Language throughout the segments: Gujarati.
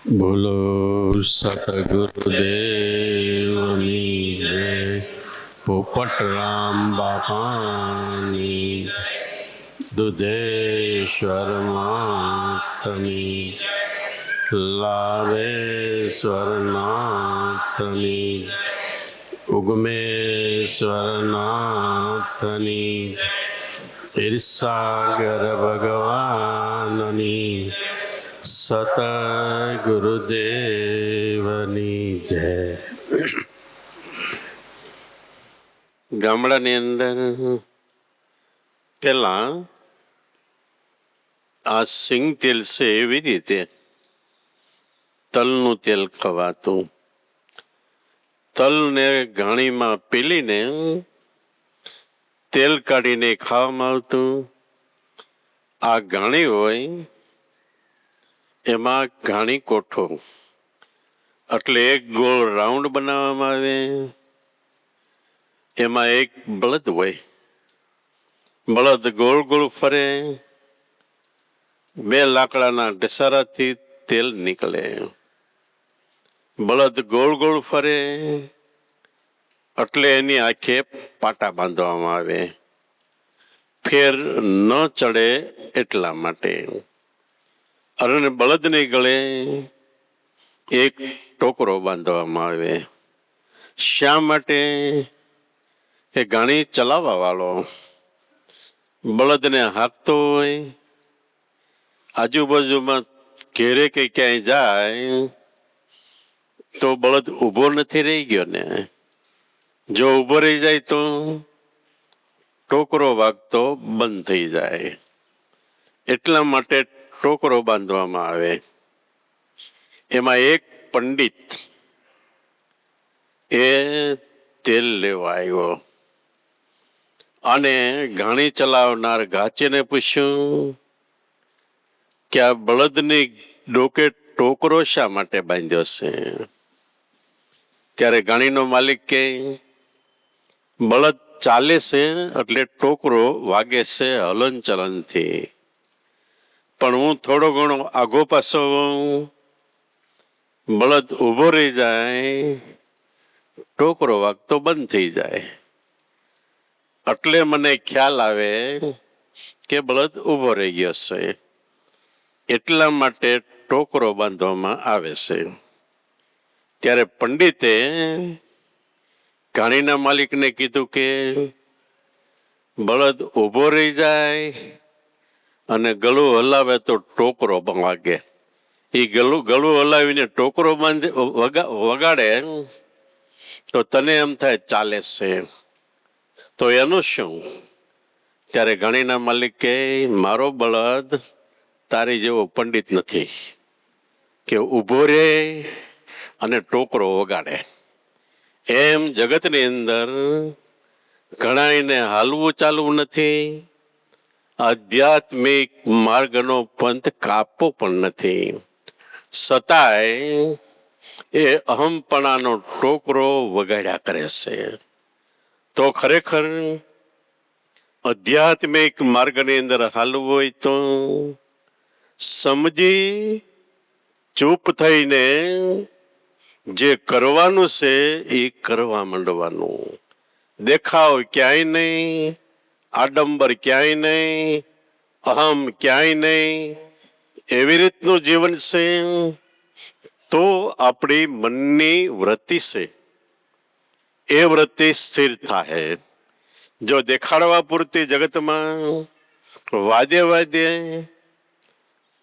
બોલો સતગુરુદેવની જય. પોપટરામ બાપાની, દુધેશ્વર માતની, લાવેશ્વર નાથની, ઉગમેશ્વર નાથની, ઈર્ષાગર ભગવાનની, સતગુરુદેવની જય. ગામડાની અંદર પેલા આ સિંગ તેલ છે એવી રીતે તલનું તેલ ખવાતું. તલને ઘાણીમાં પીલીને તેલ કાઢીને ખાવામાં આવતું. આ ઘાણી હોય એમાં ઘાણી કોઠો એટલે એક ગોળ રાઉન્ડ બનાવવામાં આવે. એમાં એક બળદ હોય. બળદ ગોળ ગોળ ફરે. બે લાકડાના ઘસારાથી તેલ નીકળે. બળદ ગોળ ગોળ ફરે એટલે એની આંખે પાટા બાંધવામાં આવે, ફેર ન ચડે એટલા માટે. અને બળદને ગળે એક ટોકરો બાંધવામાં આવે. શા માટે? એ ઘાણી ચલાવવા વાળો બળદને હાંકતો હોય, આજુબાજુમાં ઘેરે કે ક્યાંય જાય તો બળદ ઊભો નથી રહી ગયો ને. જો ઊભો રહી જાય તો ટોકરો વાગતો બંધ થઈ જાય. એટલા માટે ટોકરો બાંધવામાં આવે. એમાં એક પંડિત એ તેલ લેવા આવ્યો અને ઘાણી ચલાવનાર ઘાચીને પૂછ્યું કે આ બળદની ડોકે ટોકરો શા માટે બાંધ્યો છે? ત્યારે ઘાણીનો માલિક કે બળદ ચાલે છે એટલે ટોકરો વાગે છે હલન ચલનથી, પણ હું થોડો ઘણો આઘો પાછો બળદ ઊભો રહી જાય, ટોકરો વાગતો બંધ થઈ જાય. એટલે મને ખ્યાલ આવે કે બળદ ઊભો રહી ગયો છે, એટલા માટે ટોકરો બાંધવામાં આવે છે. ત્યારે પંડિતે ઘાણીના માલિકને કીધું કે બળદ ઊભો રહી જાય અને ગળું હલાવે તો ટોકરો વાગે. એ ગળું હલાવીને ટોકરો વગાડે તો તને એમ થાય ચાલે છે, તો એનું શું? ત્યારે ઘાણીના માલિક કે મારો બળદ તારી જેવો પંડિત નથી કે ઊભો રહે અને ટોકરો વગાડે. એમ જગતની અંદર ઘણાઈને હાલવું ચાલવું નથી, આધ્યાત્મિક માર્ગનો પંથ કાપવો પણ નથી, છતાંય એ અહમપણાનો ટોકરો વગાડ્યા કરે છે. તો ખરેખર આધ્યાત્મિક માર્ગની અંદર હાલવું હોય તો સમજી ચૂપ થઈને જે કરવાનું છે એ કરવા માંડવાનું. દેખાવ ક્યાંય નહીં, આડંબર ક્યાંય નહીં, અહમ ક્યાંય નહીં. એવી રીતનું જીવન છે તો આપણી મનની વૃત્તિ છે એ વૃત્તિ સ્થિર થાય. જો દેખાડવા પૂરતી જગતમાં વાદ્ય વાદ્ય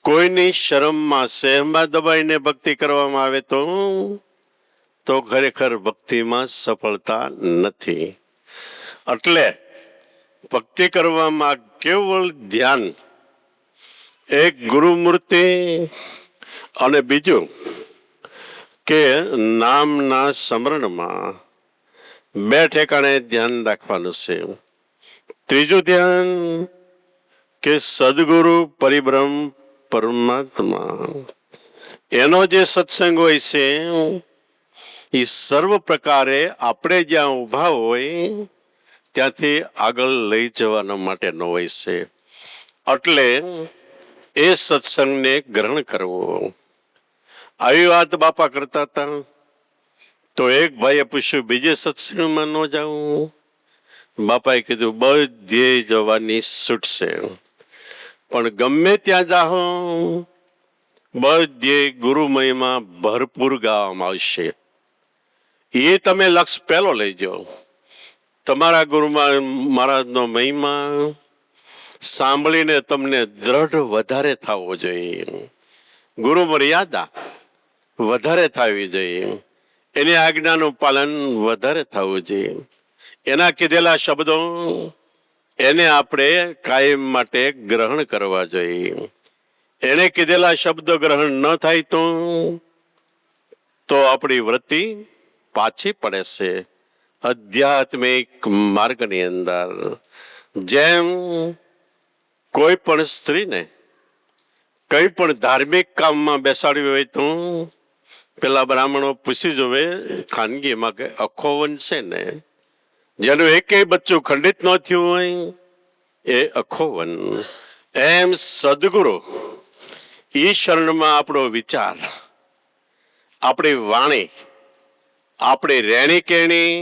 કોઈની શરમમાં સહેમાં દબાઈને ભક્તિ કરવામાં આવે તો ખરેખર ભક્તિમાં સફળતા નથી. એટલે ભક્તિ કરવામાં કેવળ ધ્યાન, એક ગુરુમૂર્તિ અને બીજું કે નામના સ્મરણમાં બે ઠેકાણે ધ્યાન રાખવાનું છે. ત્રીજું ધ્યાન કે સદગુરુ પરિબ્રહ્મ પરમાત્મા એનો જે સત્સંગ હોય છે એ સર્વ પ્રકારે આપણે જ્યાં ઊભા હોય ત્યાંથી આગળ લઈ જવાના માટેનો હોય છે. એટલે એ સત્સંગને ગ્રહણ કરવો આવી વાત બાપા કરતા હતા. તો એક ભાઈએ પૂછ્યું, બીજે સત્સંગમાં ન જાઉં? બાપાએ કીધું, બધે જવાની છૂટ છે, પણ ગમે ત્યાં જાઓ બધે ગુરુ મહિમા ભરપૂર ગાવામાં આવશે. એ તમે લક્ષ પહેલો લેજો. તમારા ગુરુ મહારાજનો મહિમા સાંભળીને તમને દ્રઢ વધારે થવો જોઈએ. ગુરુ મર્યાદા વધારે થવી જોઈએ. એની આજ્ઞાનું પાલન વધારે થવું જોઈએ. એના કીધેલા શબ્દો એને આપણે કાયમ માટે ગ્રહણ કરવા જોઈએ. એને કીધેલા શબ્દો ગ્રહણ ન થાય તો આપણી વૃત્તિ પાછી પડે છે આધ્યાત્મિક માર્ગની અંદર. જેમ કોઈ પણ સ્ત્રીને કઈ પણ ધાર્મિક કામમાં બેસાડવી હોય તો પેલા બ્રાહ્મણો પૂછી જોવે ખાનગીમાં કે અખોવન છે ને, જેનું એકેય બચ્ચું ખંડિત ન થયું હોય એ અખોવન. એમ સદગુરુ ઈશ્વરમાં આપણો વિચાર, આપણી વાણી, આપણી રહેણી કહેણી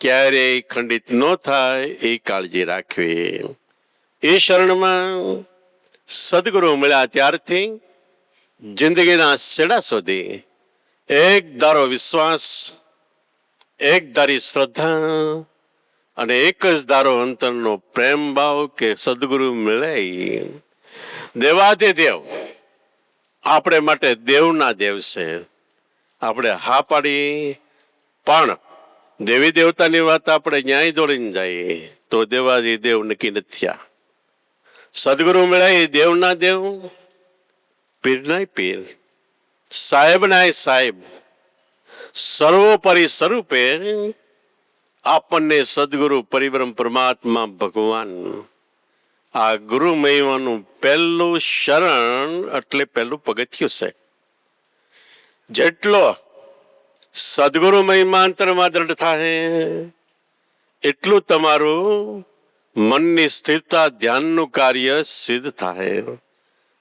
ક્યારેય ખંડિત ન થાય એ કાળજી રાખવી. એ શરણમાં સદગુરુ મળ્યા ત્યારથી જિંદગીના છેડા સુધી એક ધારો વિશ્વાસ, એક ધારી શ્રદ્ધા અને એક જ ધારો અંતરનો પ્રેમ ભાવ કે સદગુરુ મળે. દેવાધિદેવ આપણે માટે દેવના દેવ છે. આપણે હા પાડી પણ દેવી દેવતાની વાત આપણે ન્યાય દોડીને જઈએ તો દેવાધિદેવ નક્કી નથી થયા. સદગુરુ મળ્યા એ દેવના દેવ, પીર નાય પીર, સાહેબ નાય સાહેબ, સર્વોપરી સ્વરૂપે આપણને સદગુરુ પરિબ્રહ્મ પરમાત્મા ભગવાન. આ ગુરુ મહિમાનું પહેલું શરણ એટલે પહેલું પગથિયું છે. જેટલો સદગુરુ મહિમાંતરમાં દ્રઢ થાય એટલું તમારું મનની સ્થિરતા, ધ્યાનનું કાર્ય સિદ્ધ થાય.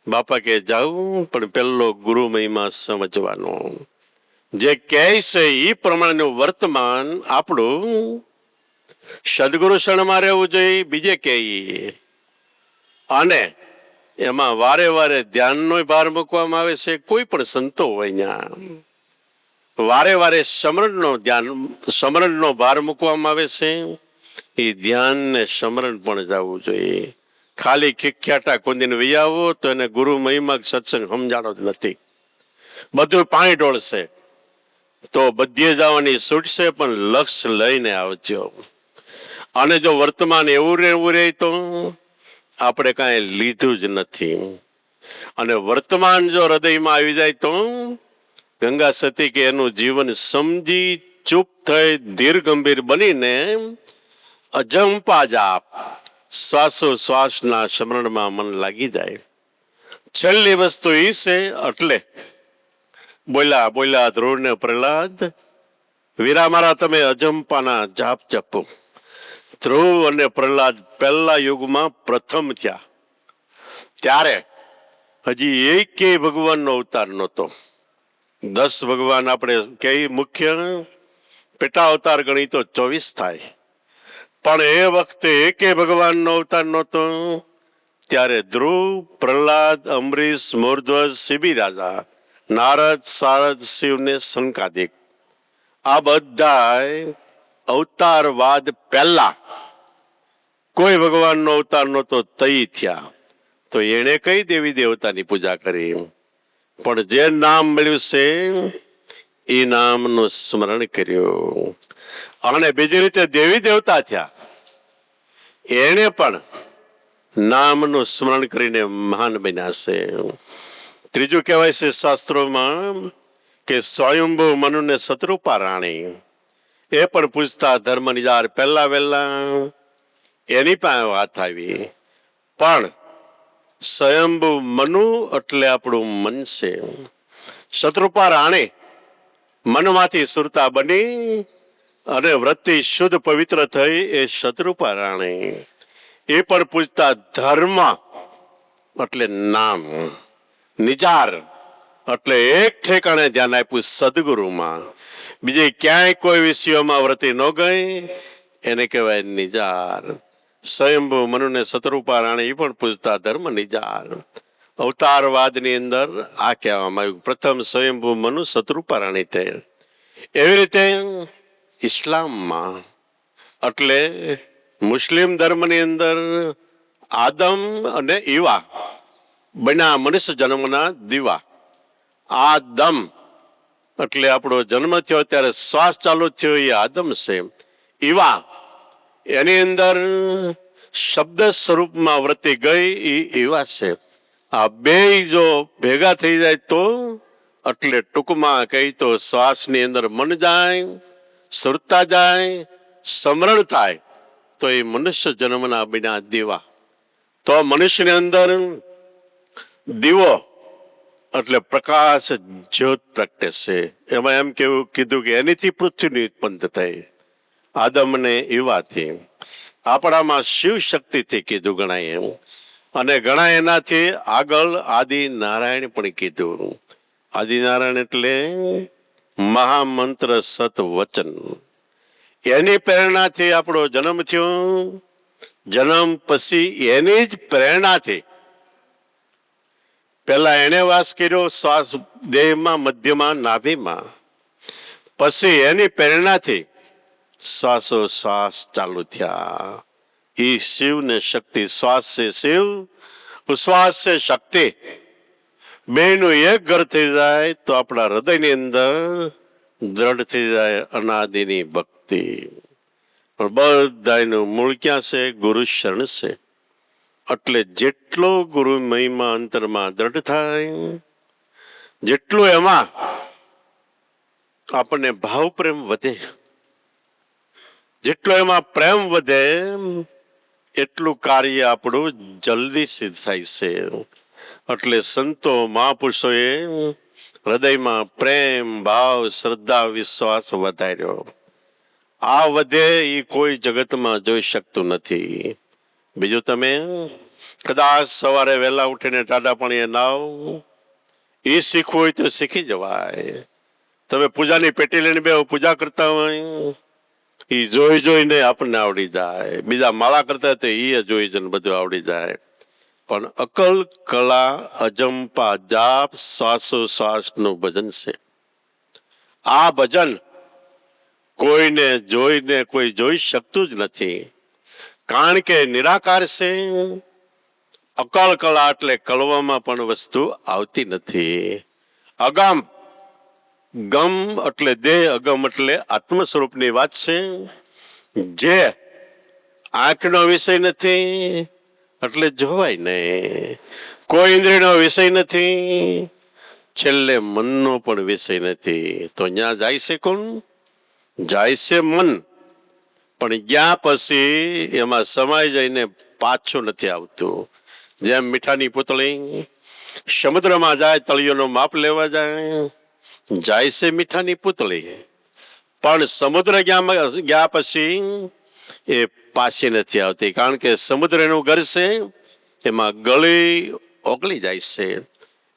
બાપા કે જાઉં પણ પહેલો ગુરુ મહિમા સમજવાનો. જે કહે છે એ પ્રમાણેનું વર્તમાન આપણું સદગુરુ શરણમાં રહેવું જોઈએ. બીજે કહીએ અને એમાં વારે વારે ધ્યાનનો ભાર મૂકવામાં આવે છે. કોઈ પણ સંતો હોય ત્યાં વારે વારે સમરણનો ભાર મૂકવામાં આવે છે. એ ધ્યાન ને સમરણ પણ જવું જોઈએ. ખાલી ખીખ્યાટા કુંદીને વહી આવો તો એને ગુરુ મહિમા સત્સંગ સમજાણો જ નથી. બધું પાણી ઢોળશે તો બધે જવાની છૂટ છે, પણ લક્ષ્ય લઈને આવજો. અને જો વર્તમાન એવું રહે તો આપણે કાંઈ લીધું જ નથી. અને વર્તમાન જો હૃદયમાં આવી જાય તો ગંગા સતી કે એનું જીવન સમજી ચૂપ થઈ ધીર ગંભીર બનીને અજંપા જાપ શ્વાસોશ્વાસના સ્મરણમાં મન લાગી જાય. છેલ્લી વસ્તુ એ છે. એટલે બોલ્યા ધ્રુવ ને પ્રહલાદ, વીરા મારા તમે અજંપાના જાપ જપો. ધ્રુવ અને પ્રહલાદ પહેલા યુગમાં પ્રથમ થયા ત્યારે હજી એકેય ભગવાનનો અવતાર નહોતો. 10 ભગવાન આપણે કઈ મુખ્ય પેટા અવતાર ગણી તો 24 થાય, પણ એ વખતે એકેય ભગવાનનો અવતાર નહોતો. ત્યારે ધ્રુવ, પ્રહલાદ, અંબરીશ, મોરધ્વજ, શિબી રાજા, નારદ, સારદ, શિવ ને શંકાદિક, આ બધા અવતારવાદ પહેલા કોઈ ભગવાનનો અવતાર નહોતો તઈ થયા. તો એણે કઈ દેવી દેવતાની પૂજા કરી, પણ જે નામ મળ્યું છે એ નામનું સ્મરણ કર્યું. અને બીજી રીતે દેવી દેવતા થયા એને પણ નામનું સ્મરણ કરીને મહાન બન્યા છે. ત્રીજું કહેવાય છે શાસ્ત્રોમાં કે સ્વયંભુ મનુને શત્રુપા રાણી, એ પણ પૂછતા ધર્મ નિજાર પહેલા વહેલા એની પાસે વાત આવી. પણ સ્વયંભુ મનુ એટલે આપણું મન છે. શત્રુપા રાણી મનમાંથી સુરતા બની અને વૃત્તિ શુદ્ધ પવિત્ર થઈ એ શત્રુપા રાણી. એ પણ પૂછતા ધર્મ એટલે નામ નિજાર એટલે એક ઠેકાણે ધ્યાન આપ્યું સદગુરુમાં. બીજે ક્યાંય કોઈ વિષયોમાં વૃત્તિ ન ગઈ, એને કહેવાય નિજાર. સ્વયંભૂ મનુને શતરૂપા રાણી એ પણ પૂજતા ધર્મ નિજાર. અવતારવાદની અંદર આ કહેવામાં આવ્યું, પ્રથમ સ્વયંભૂ મનુ શતરૂપા રાણી તે. એવી રીતે ઇસ્લામમાં એટલે મુસ્લિમ ધર્મની અંદર આદમ અને ઈવા બન્યા મનુષ્ય જન્મના દીવા. આદમ એટલે આપણો જન્મ થયો ત્યારે શ્વાસ ચાલુ થયો એ આદમ છે. ઈવા એની અંદર શબ્દ સ્વરૂપમાં વૃત્તિ ગઈ એ ઈવા છે. આ બે જો ભેગા થઈ જાય તો એટલે ટૂંકમાં કહી તો શ્વાસની અંદર મન જાય, સુરતા જાય, સમરણ થાય તો એ મનુષ્ય જન્મના બિના દીવા. તો મનુષ્યની અંદર દીવો એટલે પ્રકાશ જ્યોત પ્રગટે છે. એમાં એમ કેવું કીધું કે એનીથી પૃથ્વીની ઉત્પન્ન થઈ, આદમને ઈવાથી. આપણામાં શિવ શક્તિથી કીધું ગણાય એમ, અને ઘણા એનાથી આગળ આદિ નારાયણ પણ કીધું. આદિનારાયણ એટલે મહામંત્ર સત વચન. એની પ્રેરણાથી આપણો જન્મ થયો. જન્મ પછી એની જ પ્રેરણાથી પેલા એને વાસ કર્યો શ્વાસ દેહમાં, મધ્યમાં, નાભીમાં. પછી એની પ્રેરણાથી શ્વાસોશ્વાસ ચાલુ થયા. એ શિવ ને શક્તિ. શ્વાસ છે શિવ, ઉશ્વાસ છે શક્તિ. બેનું એક ઘર થઈ જાય તો આપણા હૃદયની અંદર દ્રઢ થઈ જાય અનાદિની ભક્તિ. પણ બધાનું મૂળ ક્યાં છે? ગુરુ શરણ છે. એટલે જેટલો ગુરુ મહિમા અંતરમાં દ્રઢ થાય, જેટલું એમાં આપણને ભાવ પ્રેમ વધે, જેટલો એમાં પ્રેમ વધે એટલું કાર્ય આપણું જલ્દી સિદ્ધ થાય છે. એટલે સંતો મહાપુરુષોએ હૃદયમાં પ્રેમ, ભાવ, શ્રદ્ધા, વિશ્વાસ વધાર્યો. આ વધે એ કોઈ જગતમાં જોઈ શકતું નથી. બીજું તમે કદાચ સવારે વહેલા ઉઠીને ટાઢા પાણીએ નાવ, એ શીખવું હોય તો શીખી જવાય. તમે પૂજાની પેટી લઈને બે પૂજા કરતા હોય, એ જોઈ જોઈને આપણને આવડી જાય. બીજા માળા કરતા હોય તો એ જોઈ જોઈને બધું આવડી જાય. પણ અકલ કલા અજંપા જાપ શ્વાસોશ્વાસનું ભજન છે. આ ભજન કોઈને જોઈને કોઈ જોઈ શકતું જ નથી, કારણ કે નિરાકાર છે. અકલ કલા એટલે કલવામાં પણ વસ્તુ આવતી નથી. અગમ, ગમ એટલે દેહ, અગમ એટલે આત્મ સ્વરૂપની વાત છે. જે આંખનો વિષય નથી એટલે જોવાય નહીં, કોઈ ઇન્દ્રિયનો વિષય નથી, છેલ્લે મનનો પણ વિષય નથી. તો અહીંયા જાય છે કોણ? જાય છે મન. પણ ગયા પછી એમાં સમાઈ જઈને પાછું નથી આવતું. જેમ મીઠાની પુતળી સમુદ્રમાં જાય, તળિયોનું માપ લેવા જાય, જાય છે મીઠાની પુતળી, પણ સમુદ્ર ગયા પછી એ પાછી નથી આવતી, કારણ કે સમુદ્રનું ઘર છે, એમાં ગળી ઓગળી જાય છે.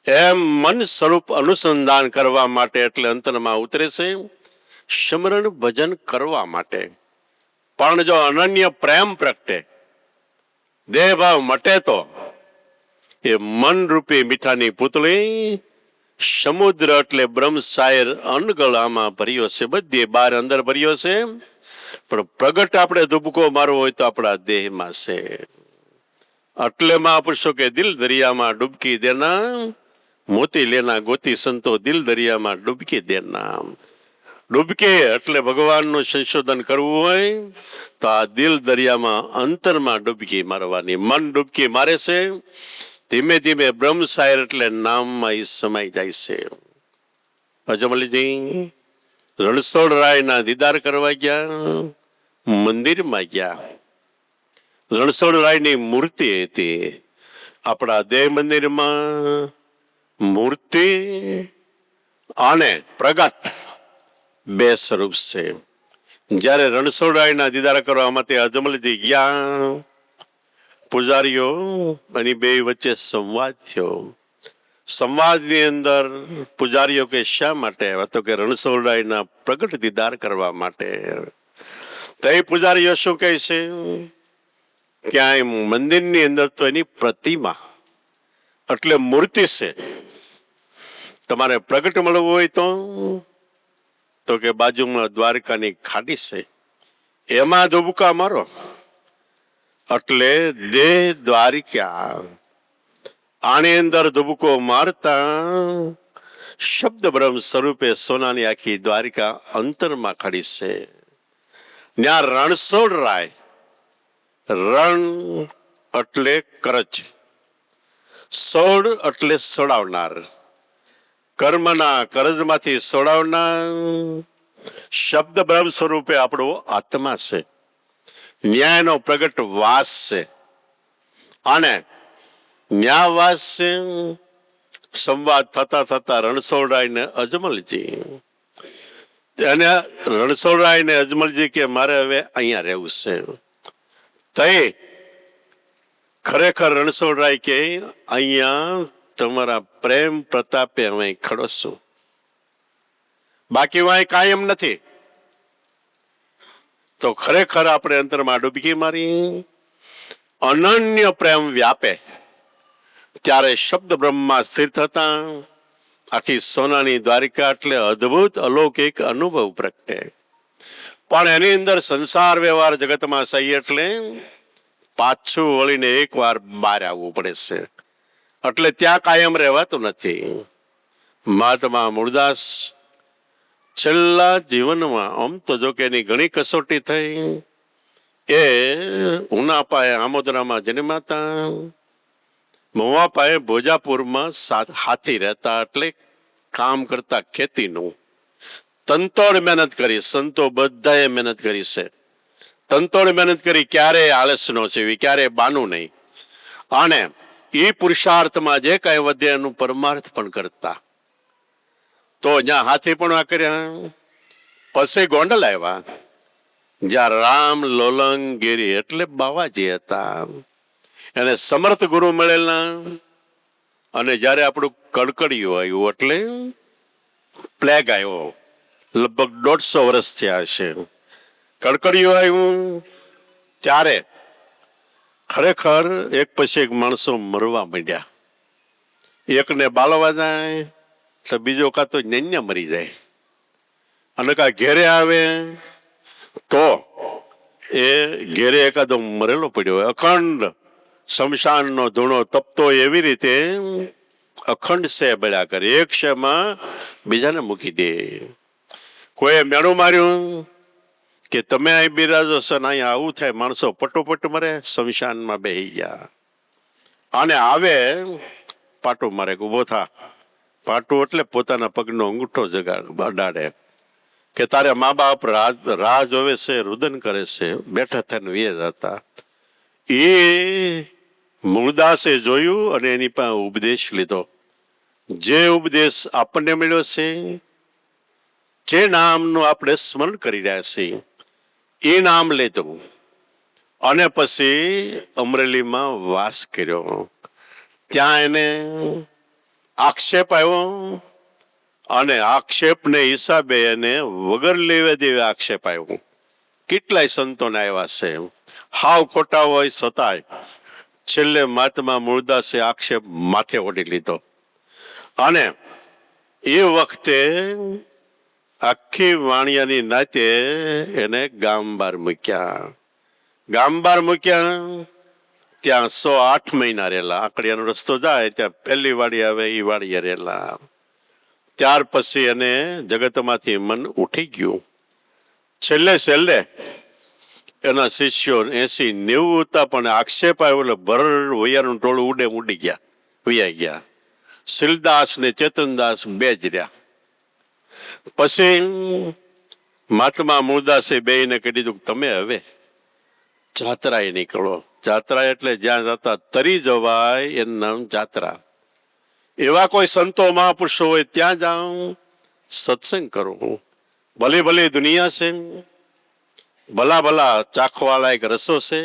એમ મન સ્વરૂપ અનુસંધાન કરવા માટે એટલે અંતરમાં ઉતરે છે, સ્મરણ ભજન કરવા માટે. પણ જો અનન્ય પ્રેમ પ્રગટે, દેહ ભાવ મટે તો એ મન રૂપી મીઠાની પુતળી સમુદ્ર એટલે બ્રહ્મસાયર અનગળામાં ભર્યો છે, બધી બહાર અંદર ભર્યો છે. પણ પ્રગટ આપણે ધુબકો મારવો હોય તો આપણા દેહમાં છે. એટલે મહાપુરુષો કે દિલ દરિયામાં ડૂબકી દેના, મોતી લેના ગોતી સંતો દિલ દરિયામાં ડૂબકી દેના. ડૂબકી એટલે ભગવાનનું સંશોધન કરવું હોય તો આ દિલ દરિયામાં અંતરમાં ડૂબકી મારવાની. મન ડૂબકી મારે છે, ધીમે ધીમે બ્રહ્મસાયર એટલે નામમાં એ સમાઈ જાય છે. અજમલજી રણછોડરાયના દીદાર કરવા ગયા, મંદિરમાં ગયા. રણછોડરાયની મૂર્તિ હતી. આપણા દેહ મંદિરમાં મૂર્તિ અને પ્રગટ બે સ્વરૂપ છે. જ્યારે રણછોડરાયના દીદાર કરવા માટે અજમલજી ગયા, પૂજારીઓ એની બે વચ્ચે સંવાદ થયો. સંવાદની અંદર પૂજારીઓ કે શા માટે આવ્યા, તો કે રણછોડરાયના પ્રગટ દીદાર કરવા માટે. તો એ પૂજારીઓ શું કહે છે, ક્યાંય મંદિરની અંદર તો એની પ્રતિમા એટલે મૂર્તિ છે. તમારે પ્રગટ મળવું હોય તો કે બાજુમાં દ્વારકાની ખાડી છે, એમાં ધુબકા મારો એટલે દેહ દ્વારિકા. આની અંદર ધુબકો મારતા શબ્દ બ્રહ્મ સ્વરૂપે સોનાની આખી દ્વારિકા અંતરમાં ખડી છે. ત્યાં રણછોડરાય, રણ એટલે કરજ, સોળ એટલે સોડાવનાર, કર્મના કરજમાંથી સોડાવનાર શબ્દ બ્રહ્મ સ્વરૂપે આપણો આત્મા છે. ન્યાયનો પ્રગટ વાસ છે અને ન્યાયવાસ છે. સંવાદ થતા થતા રણછોડરાય ને અજમલજી, અને રણછોડરાય ને અજમલજી કે મારે હવે અહીંયા રહેવું છે. તે ખરેખર રણછોડરાય કે અહીંયા તમારા પ્રેમ પ્રતાપે અમે ખડો છું, બાકી વાય કાયમ નથી. તો ખરેખર આપણે અંતરમાં ડૂબકી મારી અનન્ય પ્રેમ વ્યાપે ત્યારે શબ્દ બ્રહ્મમાં સ્થિર થતા આખી સોનાની દ્વારિકા એટલે અદ્ભુત અલૌકિક અનુભવ પ્રગટે. પણ એની અંદર સંસાર વ્યવહાર જગતમાં સહી એટલે પાછું વળીને એકવાર બહાર આવવું પડે છે, એટલે ત્યાં કાયમ રહેવાતું નથી. મહાત્મા મૂળદાસ છેલ્લા જીવનમાં આમ તો જો કે એની ઘણી કસોટી થઈ. એ ઉનાપાએ આમોદરામાં જન્માતા, મવાપાએ ભોજાપુરમાં હાથી રહેતા, એટલે કામ કરતા ખેતીનું. તંતોડ મહેનત કરી, સંતો બધાએ મહેનત કરી છે, તંતોડ મહેનત કરી, ક્યારેય આળસ નો છે, ક્યારેય બાનું નહીં. અને એ પુરુષાર્થમાં જે કઈ વધે એનું પરમાર્થ પણ કરતા. તો જ્યાં હાથી પણ કર્યા, પછી ગોંડલ આવ્યા, જ્યાં રામ લોલંગ ગીરી એટલે બાવાજી હતા, એને સમર્થ ગુરુ મળેલા. અને જયારે આપણું કડકડિયું આવ્યું એટલે પ્લેગ આવ્યો, લગભગ 150 વર્ષ થયા છે. કડકડિયું આવ્યું ત્યારે ખરેખર એક પછી એક માણસો મરવા માંડ્યા. એકને બાળવા જાય તો બીજો કાં તો ન્યા મરી જાય, અને કાં ઘેરે આવે તો એ ઘેરે એકાદો મરેલો પડ્યો હોય. અખંડ શમશાનનો ધૂણો તપતો એવી રીતે અખંડ સે બળ્યા કરે, એક શેમાં બીજાને મૂકી દે. કોઈ મેણું માર્યું કે તમે અહીં બિરાજો છો ને અહીંયા આવું થાય, માણસો પટોપટ મરે, શમશાનમાં બેસી ગયા. અને આવે પાટું મારે, ઉભો થા. પાટું એટલે પોતાના પગનો અંગૂઠો અડાડે કે તારે મા બાપ રાહ જોવે છે, રુદન કરે છે, બેઠા થઈને વે જતા. એ મૂળદાસે જોયું અને એની પાસે ઉપદેશ લીધો. જે ઉપદેશ આપણને મળ્યો છે, જે નામનું આપણે સ્મરણ કરી રહ્યા છીએ, એ નામ લેતું. અને પછી અમરેલીમાં વાસ કર્યો. ત્યાં એને આક્ષેપ આવ્યો, અને આક્ષેપને હિસાબે એને વગર લેવે દેવે આક્ષેપ આવ્યો. કેટલાય સંતોને આવ્યા છે, હાવ ખોટા હોય છતાંય છેલ્લે મહાત્મા મૂળદાસે આક્ષેપ માથે ઓઢી લીધો. અને એ વખતે આખી વાણિયાની નાતે એને ગામ બહાર મૂક્યા. ગામ બહાર મૂક્યા ત્યાં 108 મહિના રહેલા. આકડિયાનો રસ્તો જાય ત્યાં પહેલી વાડી આવે એ વાડીએ રહેલા. ત્યાર પછી એને જગતમાંથી મન ઉઠી ગયું. છેલ્લે એના શિષ્યો 80-90 હતા, પણ આક્ષેપ આવ્યો એટલે ભર વૈયાનું ટોળું ઉડી ગયા, વૈયા ગયા. શીલદાસ ને ચેતનદાસ બે જ રહ્યા. પછી મહાત્મા મૂળદાસે બેયને કહી દીધું તમે હવે જાત્રાએ નીકળો. જાત્રા એટલે જ્યાં જતા તરી જવાય એનું નામ જાત્રા. એવા કોઈ સંતો મહાપુરુષો હોય ત્યાં જાઉં, સત્સંગ કરો. ભલે ભલે દુનિયા છે, ભલા ભલા ચાખવા લાયક રસો છે,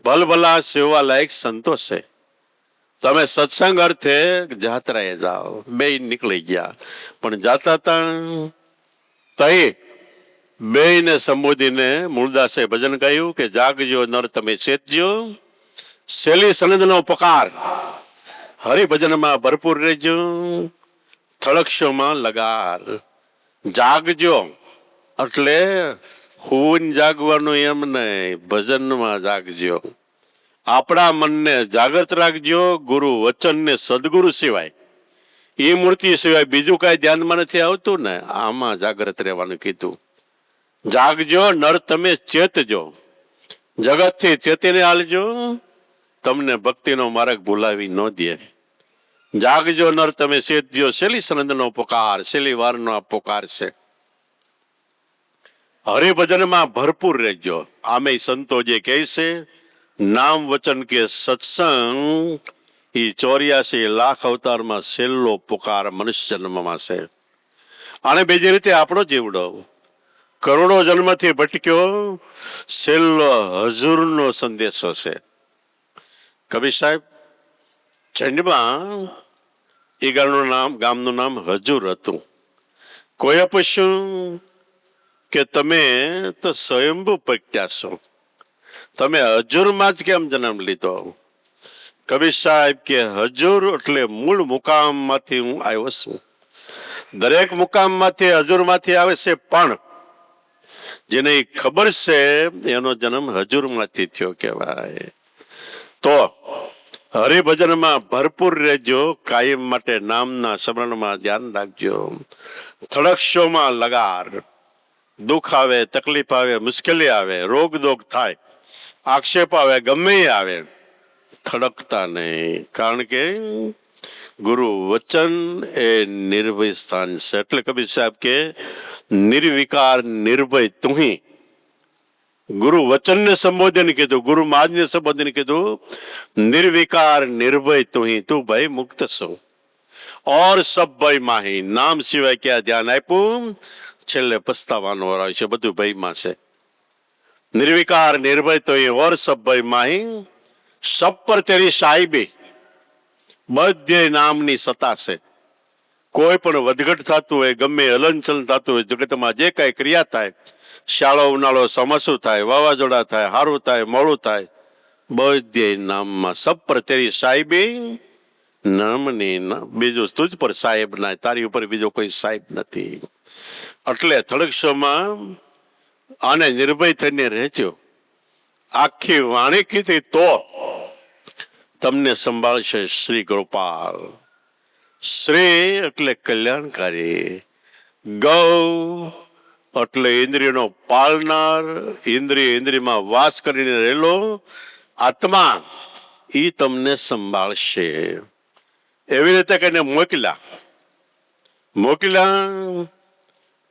ભલ ભલા સેવા લાયક સંતો છે, તમે સત્સંગ અર્થે જાત્રાએ જાઓ, બે નીકળી ગયા, પણ જાતા તા તઈ બેયને સંબોધીને મૂળદાસે ભજન ગાયું કે જાગજો નર તમે ચેતજો, શેલી સનદનો પકાર, હરિભજનમાં ભરપૂર રહેજો, થળક્ષોમાં લગાર. જાગજો એટલે હું જાગવાનું એમ નહીં, ભજનમાં જાગજો. આપણા મનને જાગૃત રાખજો. ગુરુ વચનને સદગુરુ સિવાય, એ મૂર્તિ સિવાય બીજું કાંઈ ધ્યાનમાં નથી આવતું ને, આમાં જાગૃત રહેવાનું કીધું. જાગજો નર તમે ચેતજો, જગતથી ચેતીને હાલજો, તમને ભક્તિનો માર્ગ ભૂલાવી ન દે. જાગજો નર તમે ચેતજો, શેલી સનંદનો પોકાર, શેલી વારનો આ પોકાર છે. હરિભજનમાં ભરપૂર રહેજો. આમે સંતો જે કહે છે નામ વચન કે સત્સંગ એ 84 લાખ અવતારમાં છેલ્લો પોકાર મનુષ્ય જન્મમાં છે. અને બીજી રીતે આપણો જીવડો કરોડો જન્મથી ભટક્યો, છેલ્લો હજુરનો સંદેશો છે. કબીર સાહેબ ચંડમાં એ ગામનું નામ હજુર હતું. કોઈએ પૂછ્યું કે તમે તો સ્વયંભૂ પ્રગટ્યા છો, તમે હજુરમાં જ કેમ જન્મ લીધો? કબીર સાહેબ કે હજુર એટલે મૂળ મુકામમાંથી હું આવ્યો છું. દરેક મુકામમાંથી હજુરમાંથી આવે છે, પણ જેને ખબર છે એનો જન્મ હજુરમાંથી થયો કહેવાય. તો હરિભજનમાં ભરપૂર રહેજો, કાયમ માટે નામના સ્મરણમાં ધ્યાન રાખજો. થળક્ષોમાં લગાર. દુઃખ આવે, તકલીફ આવે, મુશ્કેલી આવે, રોગ દોગ થાય, આક્ષેપ આવે, ગમે આવે, થડકતા નહીં. કારણ કે ગુરુ વચન એ નિર્ભય સ્થાન છે. એટલે કબીર સાહેબ કે નિર્વિકાર નિર્ભય તુહી. ગુરુ વચનને સંબોધન કીધું, ગુરુ મહાજને સંબોધન કીધું, નિર્વિકાર નિર્ભય તુહી, તું ભય મુક્ત છો. ઓર સબ ભય માહી. નામ સિવાય ક્યાં ધ્યાન આપ્યું, છેલ્લે પસ્તાવાનો વાળો છે. બધું ભયમાં છે. નિર્વિકાર નિર્ભય તુહી ઓર સબ ભય માહી, સબ પર તેરી સાહેબી. બધે નામની સત્તા છે. કોઈ પણ વધઘટ થતું હોય, ગમે હલનચલન થતું હોય, જગતમાં જે કાંઈ ક્રિયા થાય, શાળો ઉનાળો ચોમાસું થાય, વાવાઝોડા થાય, હારું થાય, મોડું થાય, બધે નામમાં. સબ પર તેરી સાહેબી, નામની બીજું તુજ પર સાહેબ ના, તારી ઉપર બીજો કોઈ સાહેબ નથી. એટલે થળક્ષોમાં આને નિર્ભય થઈને રહેજો. આખી વાણી કીધી તો તમને સંભાળશે શ્રી ગોપાલ. શ્રી એટલે કલ્યાણકારી, ગૌ એટલે ઇન્દ્રિયનો પાળનાર, ઇન્દ્રિયમાં વાસ કરીને રહેલો આત્મા, એ તમને સંભાળશે. એવી રીતે કહીને મોકલ્યા.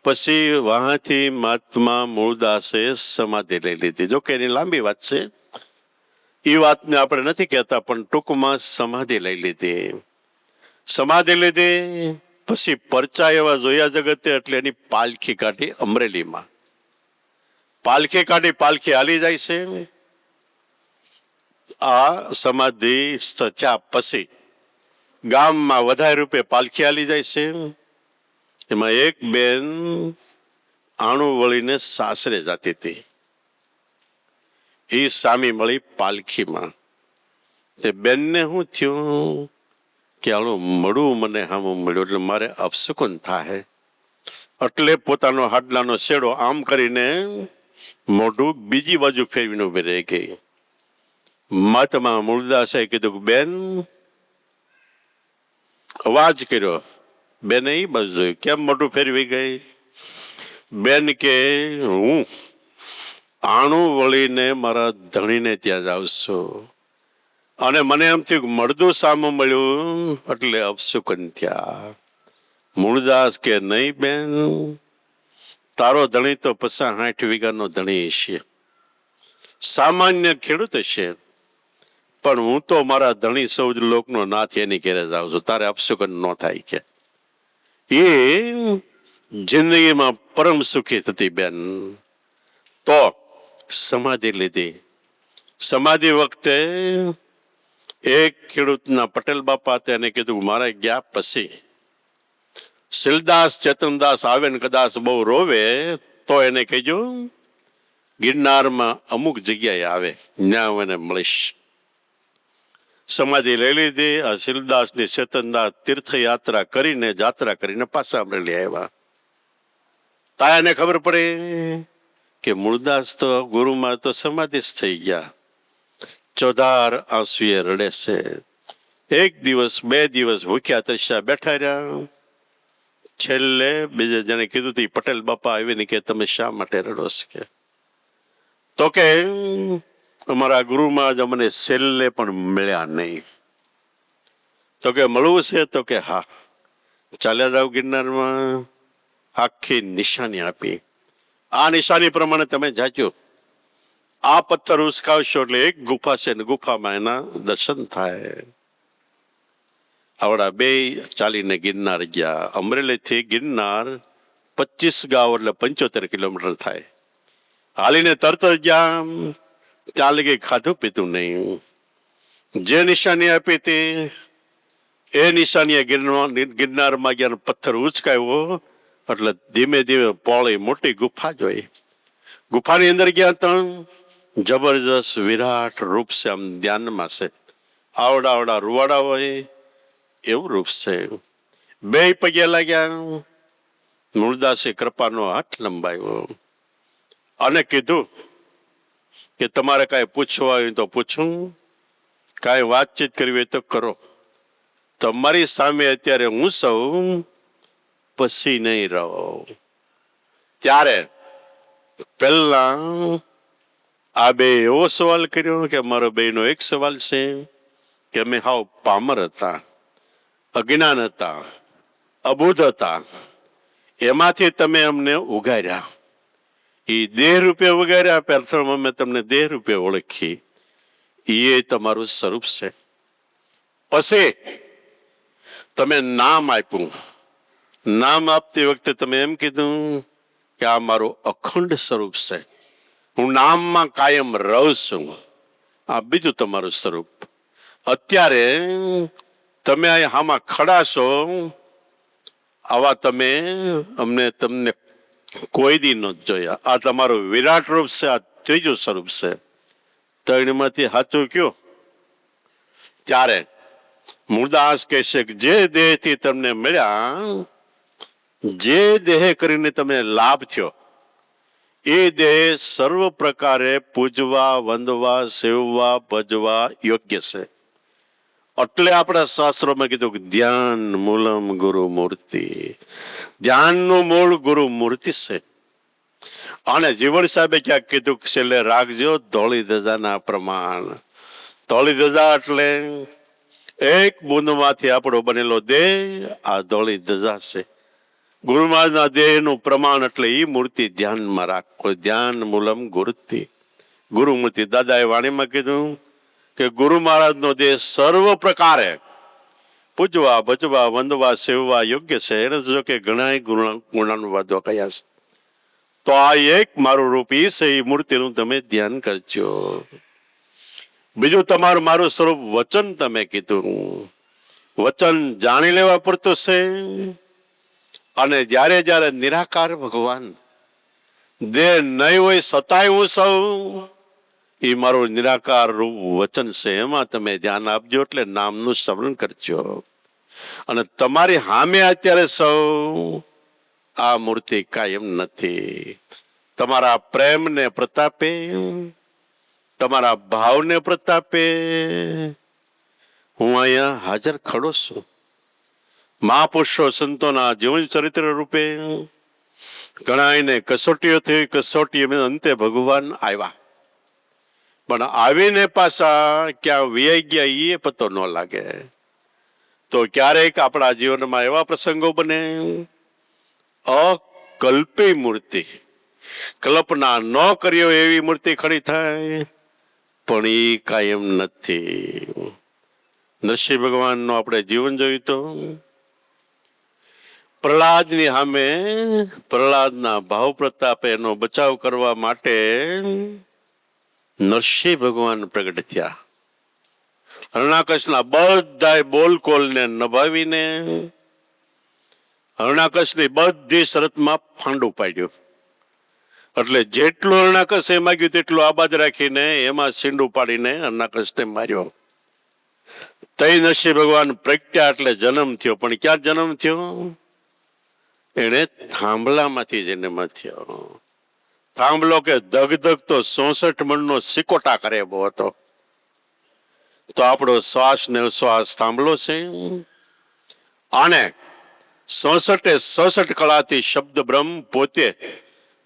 પછી વહાથી મહાત્મા મૂળદાસે સમાધિ લઈ લીધી. જો કે એની લાંબી વાત છે, એ વાતને આપણે નથી કહેતા, પણ ટૂંકમાં સમાધિ લઈ લીધી. સમાધિ લીધી પછી પરચા એવા જોયા જગતે, એટલે એની પાલખી કાઢી અમરેલીમાં. પાલખી કાઢી, પાલખી હાલી જાય છે. આ સમાધિ થયા પછી ગામમાં વધારે રૂપે પાલખી હાલી જાય છે. એમાં એક બેન આણું વળીને સાસરે જતી હતી. એ સામી મળી પાલખીમાં. તે બેનને શું થયું કે આનું મળું મને હામું મળ્યું, એટલે મારે અપશુકન થાય. એટલે પોતાનો હાડલાનો શેડો આમ કરીને મોઢું બીજી બાજુ ફેરવીને ઉભી રહી ગઈ. મહાત્મા મૂળદાસે કીધું કે બેન, અવાજ કર્યો. બેને એ બાજુ જોયું, કેમ મોઢું ફેરવી ગઈ? બેન કે હું આણું વળીને મારા ધણીને ત્યાં જાઉં છું, અને મને એમ થયું મળદું સામું મળ્યું એટલે અપશુકન થયા. મૂળદાસ કે નહીં બેન, તારો ધણી તો 50-60 વીઘાનો ધણી છે, સામાન્ય ખેડૂત છે, પણ હું તો મારા ધણી સૌદ લોકનો નાથ એની ઘેરે જાઉં છું, તારે અપશુકન ન થાય. કે એ જિંદગીમાં પરમ સુખી થતી બેન. તો સમાધિ લીધી. સમાધિ વખતે એક ખેડૂતના પટેલ બાપા હતા, એને કીધું મારે ગયા પછી શીલદાસ ચેતનદાસ આવે ને કદાચ બહુ રોવે તો એને કહેજો ગિરનારમાં અમુક જગ્યાએ આવે, ત્યાં હું એને મળીશ. સમાધિ લઈ લીધી. આ શીલદાસ ને ચેતનદાસ તીર્થયાત્રા કરીને જાત્રા કરીને પાછા અમરેલી આવ્યા. તાયાને ખબર પડે કે મૂળદાસ તો ગુરુમાં તો સમાધિ જ થઈ ગયા. ચોધાર આંસુએ રડે છે. એક દિવસ બે દિવસ ભૂખ્યા તરસ્યા બેઠા રહ્યા. છેલ્લે બીજા જણે કીધું તી પટેલ બાપા આવીને કે તમે શા માટે રડો છો? કે તો કે અમારા ગુરુમાં જ અમને છેલ્લે પણ મળ્યા નહીં. તો કે મળવું છે? તો કે હા, ચાલ્યા જાવ ગિરનારમાં. આખી નિશાની આપી. આ નિશાની પ્રમાણે તમે જાજો. આ પથ્થર ઉસકાવશો એટલે એક ગુફા છે ને ગુફામાં એના દર્શન થાય. આવડા બે ચાલીને ગિરનાર ગયા. અમરેલીથી ગિરનાર 25 ગાંવ એટલે 75 કિલોમીટર થાય. હાલીને તરત જ ગયા. ત્યાં લગી ખાધું પીતું નહીં. જે નિશાની આપી હતી એ નિશાનીએ ગિરનારમાં ગયા. પથ્થર ઉચકાવ્યો એટલે ધીમે ધીમે પોળી મોટી ગુફા જોઈ. ગુફાની અંદર ગયા તો જબરજસ્ત વિરાટ રૂપ છે. આમ ધ્યાનમાં છે. આવડા આવડા રૂવાડા હોય એવું રૂપ છે. બે પગે લાગ્યા. મૂળદાસે કૃપાનો હાથ લંબાવ્યો અને કીધું કે તમારે કાંઈ પૂછવા હોય તો પૂછું, કાંઈ વાતચીત કરવી હોય તો કરો. તમારી સામે અત્યારે હું સૌ, પછી નહીં રહો. ત્યારે પહેલા આ બે એવો સવાલ કર્યો કે મારો બેનો એક સવાલ છે કે અમે હાવ પામર હતા, અજ્ઞાન હતા, અબુધ હતા. એમાંથી તમે અમને ઉગાર્યા. એ દેહ રૂપે ઉગાર્યા. પ્રથમ અમે તમને દેહ રૂપે ઓળખી. એ તમારું સ્વરૂપ છે. પછી તમે નામ આપ્યું. નામ આપતી વખતે તમે એમ કીધું કે આ મારું અખંડ સ્વરૂપ છે, હું નામમાં કાયમ રહું છું. આ બીજું તમારું સ્વરૂપ. અત્યારે તમે અહીં આમાં ખડા છો, આવા તમે અમને તમને કોઈ દી ન જોયા. આ તમારું વિરાટ રૂપ છે. આ ત્રીજું સ્વરૂપ છે. ત્રણમાંથી સાચું કયો? ત્યારે મૂળદાસ કહેશે કે જે દેહથી તમને મળ્યા, જે દેહ કરીને તમે લાભ થયો, એ દેહ સર્વ પ્રકારે પૂજવા, વંદવા, સેવવા, ભજવા યોગ્ય છે. એટલે આપણા શાસ્ત્રોમાં કીધું કે ધ્યાન મૂલમ ગુરુ મૂર્તિ. ધ્યાનનું મૂળ ગુરુ મૂર્તિ છે. અને જીવન સાહેબે ક્યાંક કીધું કે છેલ્લે રાખજો ધોળી ધજાના પ્રમાણ. ધોળી ધજા એટલે એક બુંદમાંથી આપણો બનેલો દેહ, આ ધોળી ધજા છે. ગુરુ મહારાજના દેહનું પ્રમાણ એટલે એ મૂર્તિ ધ્યાનમાં રાખો. ધ્યાન મૂલમ ગુરુતિ. ગુરુમૂર્તિ. દાદાએ વાણીમાં કીધું કે ગુરુ મહારાજનો દેહ સર્વ પ્રકારે પૂજવા, ભજવા, વંદવા, સેવવા યોગ્ય છે. એને જો કે ઘણા ગુણાનુવાદો કયા છે. તો આ એક મારું રૂપ એ છે. એ મૂર્તિનું તમે ધ્યાન કરજો. બીજું તમારું મારું સ્વરૂપ વચન તમે કીધું. વચન જાણી લેવા પૂરતું છે. અને જ્યારે જ્યારે નિરાકાર ભગવાન દેહ નહીં હોય છતાંય હું સૌ, એ મારું નિરાકાર રૂપ વચન છે. એમાં તમે ધ્યાન આપજો. એટલે નામનું સ્મરણ કરજો. અને તમારી સામે અત્યારે સૌ આ મૂર્તિ કાયમ નથી. તમારા પ્રેમને પ્રતાપે, તમારા ભાવને પ્રતાપે હું અહીંયા હાજર ખડો છું. મહાપુરુષો સંતોના જીવન ચરિત્ર રૂપે ઘણાને કસોટીઓ થઈ. કસોટી અંતે ભગવાન આવ્યા. પણ આવીને પાછા ક્યાં વિયાઈ ગયા એ પતો ન લાગે. તો ક્યારેક આપણા જીવનમાં એવા પ્રસંગો બને, અકલ્પી મૂર્તિ, કલ્પના ન કર્યો એવી મૂર્તિ ખડી થાય, પણ એ કાયમ નથી. નરસિંહ ભગવાનનું આપણે જીવન જોયું તો પ્રહલાદની સામે પ્રહલાદના ભાવ પ્રતાપે એનો બચાવ કરવા માટે નરસિંહ ભગવાન પ્રગટ થયા. હરણાકશના બધાય બોલકોલને નભાવીને હરણાકશની બધી શરતમાં ફાંડું પાડ્યું. એટલે જેટલું હરણાકશ એ માગ્યું તેટલું આબાદ રાખીને એમાં સીંડું પાડીને હરણાકશને માર્યો. તઈ નરસિંહ ભગવાન પ્રગટ્યા એટલે જન્મ થયો. પણ ક્યાં જન્મ થયો? એને થાંભલામાંથી જન્મ થયો. થાંભલો કે ધગધગ તો 64 મણનો સિકોટા કરે એવો હતો. તો આપણો શ્વાસ ને શ્વાસ થાંભલો છે. અને 66 કળાથી શબ્દ બ્રહ્મ પોતે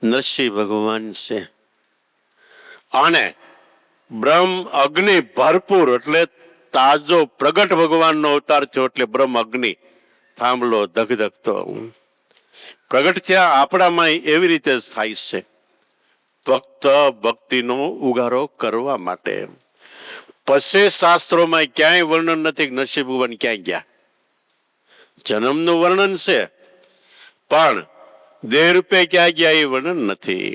નરસિંહ ભગવાન છે. અને બ્રહ્મ અગ્નિ ભરપૂર એટલે તાજો પ્રગટ ભગવાનનો અવતાર થયો. એટલે બ્રહ્મ અગ્નિ થાંભલો ધગધગતો પ્રગટ થયા. આપણામાં એવી રીતે જ થાય છે. ભક્ત ભક્તિનો ઉગારો કરવા માટે. પછી શાસ્ત્રોમાં ક્યાંય વર્ણન નથી કે નરસિંહ ભગવાન ક્યાંય ગયા. જન્મનું વર્ણન છે પણ દેહ રૂપે ક્યાં ગયા એ વર્ણન નથી.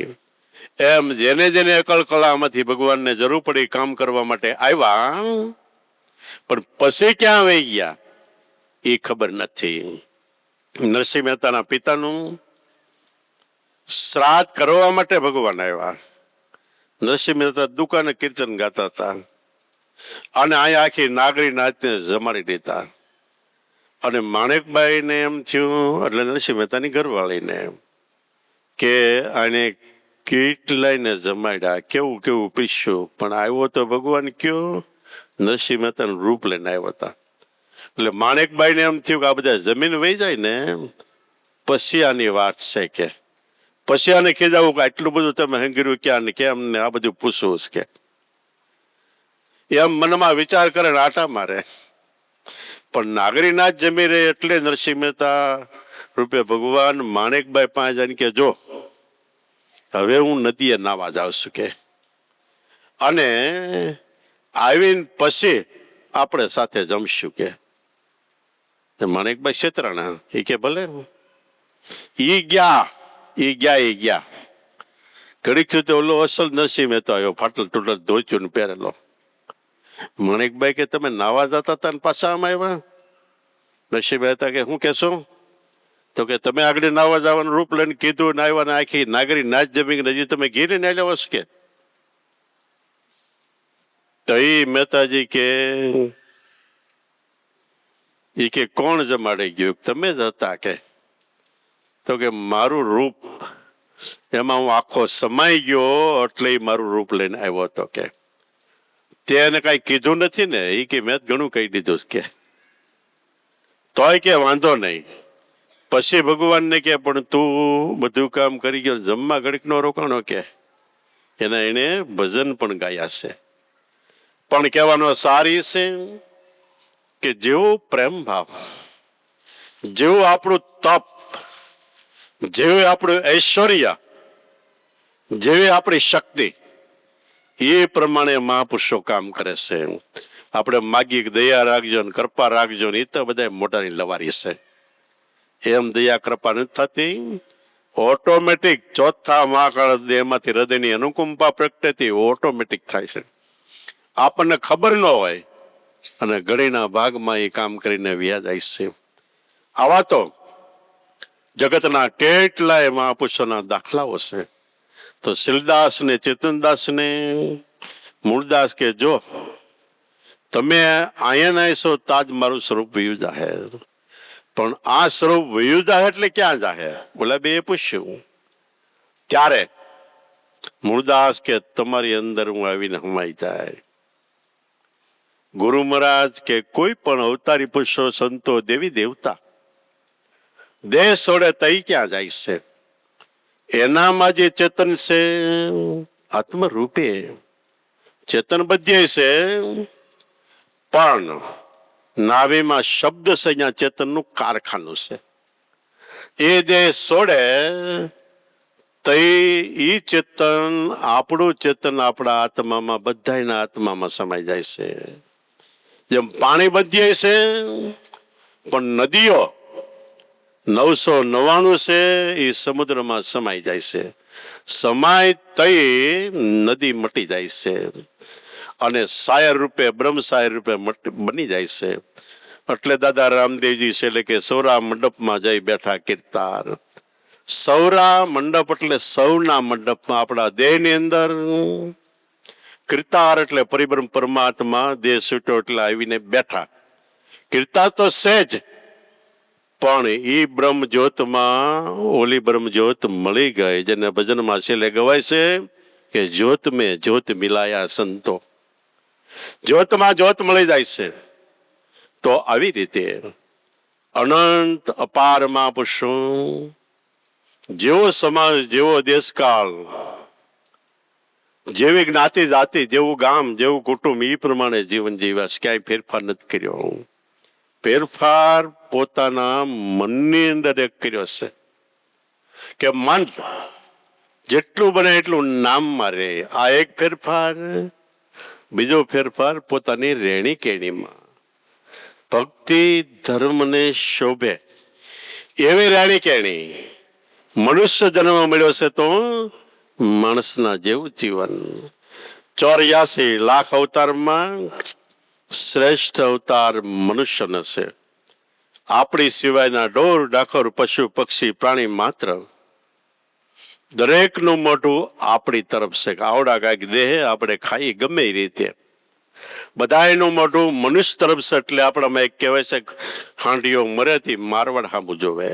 એમ જેને જેને અકળ કળામાંથી ભગવાનને જરૂર પડી કામ કરવા માટે આવ્યા, પણ પછી ક્યાં વહી ગયા એ ખબર નથી. નરસિંહ મહેતાના પિતાનું શ્રાદ્ધ કરવા માટે ભગવાન આવ્યા. નરસિંહ મહેતા દુકાને કીર્તન ગાતા હતા અને અહીંયા આખી નાગરી નાચને જમાડી દીધા. અને માણેકબાઈને એમ થયું, એટલે નરસિંહ મહેતાની ઘરવાળીને કે આને કીટ લઈને જમાડ્યા, કેવું કેવું પીસ્યું. પણ આવ્યો તો ભગવાન કયો નરસિંહ મહેતાનું રૂપ લઈને આવ્યા હતા. એટલે માણેકબાઈને એમ થયું કે આ બધા જમીન વહી જાય ને પછી આની વાત છે. કે પછી આને કીધું કે આટલું બધું તમે હંગર્યું ક્યાં ને કેમ ને આ બધું પૂછવું કે એમ મનમાં વિચાર કરે ને આટા મારે. પણ નાગરી નાચ જમી રહે એટલે નરસિંહ મહેતા રૂપે ભગવાન માણેકબાઈ પાસે જઈને કે જો હવે હું નદીએ નાવા જાઉં છું કે, અને આવીને પછી આપણે સાથે જમશું કે. માણેકબાઈ છેતરાણા. એ કે ભલે. ઈ ગયા. ઘડીક થયું તો ઓલો અસલ નરસિંહ મહેતા આવ્યો, ફાટલ તૂટલ ધોત્યું ને પહેરેલો. માણેકબાઈ કે તમે નાવા જતા હતા ને પાછા આમ આવ્યા? નરસિંહ મહેતા કે શું કેશો? તો કે તમે આગળ નાવા જવાનું રૂપ લઈને કીધું ને આવ્યા ને આખી નાગરી નાચ જમી હજી તમે ઘીરે ના લેવો છો કે. તો એ મહેતાજી કે એ કે કોણ જમાડી ગયું? તમે જ હતા કે. તો કે મારું રૂપ એમાં હું આખો સમાઈ ગયો એટલે મારું રૂપ લઈને આવ્યો હતો કે. તેને કઈ કીધું નથી ને? એ કે મેં ઘણું કહી દીધું કે. તોય કે વાંધો નહીં. પછી ભગવાનને કે પણ તું બધું કામ કરી ગયો, જમવા ઘડીક નો રોકાણો કે. એના એને ભજન પણ ગાયા છે. પણ કહેવાનો સારી છે કે જેવો પ્રેમ ભાવ, જેવું આપણું તપ, જેવું આપણું ઐશ્વર્ય, જેવી આપણી શક્તિ, એ પ્રમાણે મહાપુરુષો કામ કરે છે. આપણે માગી દયા રાખજો ને કૃપા રાખજો ને એ તો બધા મોટાની લવારી છે. એમ દયા કૃપા નથી થતી. ઓટોમેટિક ચોથા મહાકાળ દેહમાંથી હૃદયની અનુકંપા પ્રગટેથી ઓટોમેટિક થાય છે. આપણને ખબર ન હોય અને ઘડીના ભાગમાં એ કામ કરીને વ્યા જાય છે. આવા તો જગતના કેટલાય મહાપુરુષોના દાખલાઓ છે. તો શીલદાસ ને ચેતનદાસ ને મૂળદાસ કે જો તમે અહીંયા છો તાજ મારું સ્વરૂપ વયું જાહેર, પણ આ સ્વરૂપ વયું જાહે એટલે ક્યાં જાહે? બોલા બે પૂછ્યું. ત્યારે મૂળદાસ કે તમારી અંદર હું આવીને હમાઈ જાય. ગુરુ મહારાજ કે કોઈ પણ અવતારી પુરુષો, સંતો, દેવી દેવતા દેહ છોડે તઈ ક્યાં જાય છે? એનામાં જે ચેતન છે આત્મરૂપે ચેતન બધે છે, પણ નાભીમાં શબ્દ છે, અહીંયા ચેતનનું કારખાનું છે. એ દેહ છોડે તઈ ઈ ચેતન, આપણું ચેતન આપણા આત્મામાં, બધાના આત્મામાં સમાઈ જાય છે. જેમ પાણી બધે છે પણ નદીઓ 999 છે એ સમુદ્રમાં સમાઈ જાય છે. સમાય તઈ નદી મટી જાય છે. અને શાયર રૂપે બ્રહ્મ શાયર રૂપે બની જાય છે. એટલે દાદા રામદેવજી છે એટલે કે સૌરા મંડપમાં જઈ બેઠા કીર્તાર. સૌરા મંડપ એટલે સૌના મંડપમાં આપણા દેહની અંદર કીર્તાર એટલે પરિબ્રહ્મ પરમાત્મા દેહ છૂટ્યો એટલે આવીને બેઠા. કીર્તાર તો સહેજ, પણ એ બ્રહ્મ જ્યોતમાં ઓલી બ્રહ્મ જ્યોત મળી ગઈ, જેને ભજનમાં છેલ્લે ગવાય છે કે જ્યોત મેં જ્યોત મિલાયા સંતો. જ્યોતમાં જ્યોત મળી જાય છે. તો આવી રીતે અનંત અપારમાં પુરુષો જેવો સમાજ, જેવો દેશકાળ, જેવી જ્ઞાતિ જાતિ, જેવું ગામ, જેવું કુટુંબ, એ પ્રમાણે જીવન જીવ્યા છે. ક્યાંય ફેરફાર નથી કર્યો. ફેરફાર પોતાના મનની અંદર એક કર્યો છે કે મન જેટલું બને એટલું નામમાં રહે. આ એક ફેરફાર. બીજો ફેરફાર પોતાની રહેણી કેણીમાં ભક્તિ ધર્મને શોભે એવી રહેણી કેણી. મનુષ્ય જન્મ મળ્યો છે તો માણસના જેવું જીવન. 84 લાખ અવતારમાં શ્રેષ્ઠ અવતાર મનુષ્યનો છે. આપણી સિવાયના ઢોર ડાકોર પશુ પક્ષી પ્રાણી માત્ર દરેકનું મોઢું આપણી તરફ છે. આવડા કાંઈક દેહ આપણે ખાઈ ગમે એ રીતે બધાયનું મોઢું મનુષ્ય તરફ છે. એટલે આપણામાં એક કહેવાય છે હાંડીઓ મરેથી મારવાડ હામું જોવે.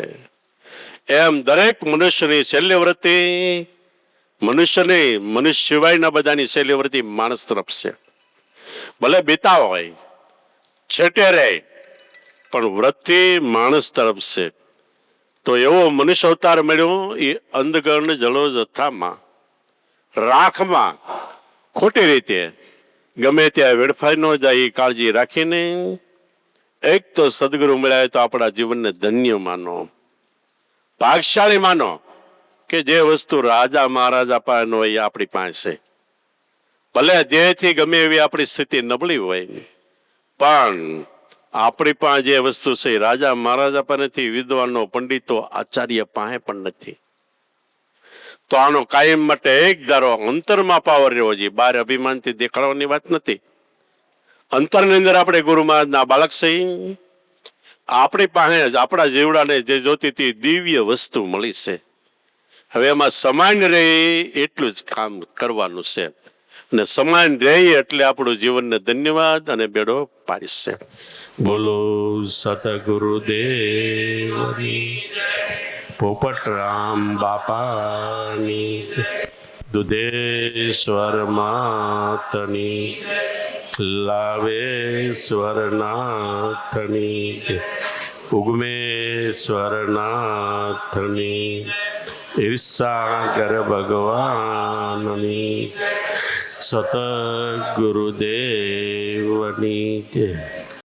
એમ દરેક મનુષ્યની શૈલ્યવૃત્તિ મનુષ્યની, મનુષ્ય સિવાયના બધાની શૈલ્યવૃત્તિ માણસ તરફ છે. ભલે બીતા હોય, છેટે રહે, પણ વૃત્તિ માણસ તરફ છે. તો એવો મનુષ્ય અવતાર મળ્યો એ અંધગણ જલો જથ્થામાં રાખમાં ખોટી રીતે ગમે ત્યાં વેડફાઈ ન જાય એ કાળજી રાખીને એક તો સદગુરુ મળ્યા તો આપણા જીવનને ધન્ય માનો, ભાગશાળી માનો કે જે વસ્તુ રાજા મહારાજા પાસે હોય એ આપણી પાસે. ભલે દેહથી ગમે એવી આપણી સ્થિતિ નબળી હોય, પણ આપણી પાસે જે વસ્તુ છે રાજા મહારાજા પાસે નથી, વિદ્વાનો પંડિતો આચાર્ય પાસે પણ નથી. તો આનો કાયમ માટે એક ધારો અંતરમાં પાવર રહેવો જોઈએ. બહાર અભિમાનથી દેખાડવાની વાત નથી. અંતરની અંદર આપણે ગુરુ મહારાજના બાળક છે. આપણી પાસે આપણા જીવડાને જે જોતી હતી દિવ્ય વસ્તુ મળી છે. હવે એમાં સમાન રહે એટલું જ કામ કરવાનું છે. અને સમાન રહે એટલે આપણું જીવનને ધન્યવાદ અને બેડો પાડીશ. બોલો સતગુરુદેવની, પોપટરામ બાપાની, દુધેશ્વર માતની, લાવેશ્વર નાથની, ઉગમેશ્વર નાથની, ઈર્ષાગર ભગવાનની, સતગુરુદેવની જય.